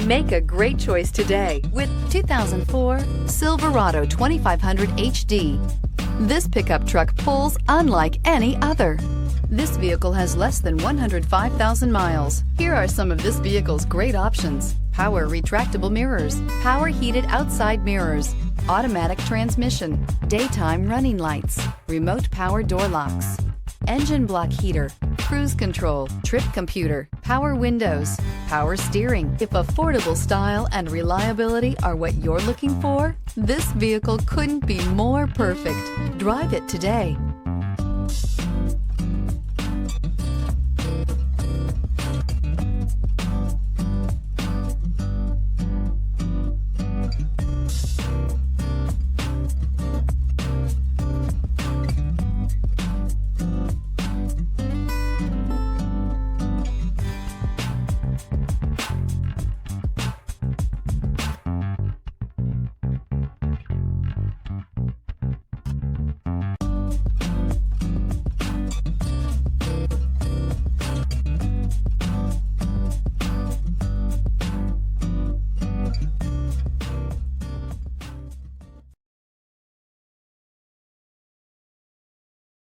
Make a great choice today with 2004 Silverado 2500HD. This pickup truck pulls unlike any other. This vehicle has less than 105,000 miles. Here are some of this vehicle's great options: power retractable mirrors, power heated outside mirrors, automatic transmission, daytime running lights, remote power door locks, engine block heater, cruise control, trip computer, power windows, power steering. If affordable style and reliability are what you're looking for, this vehicle couldn't be more perfect. Drive it today.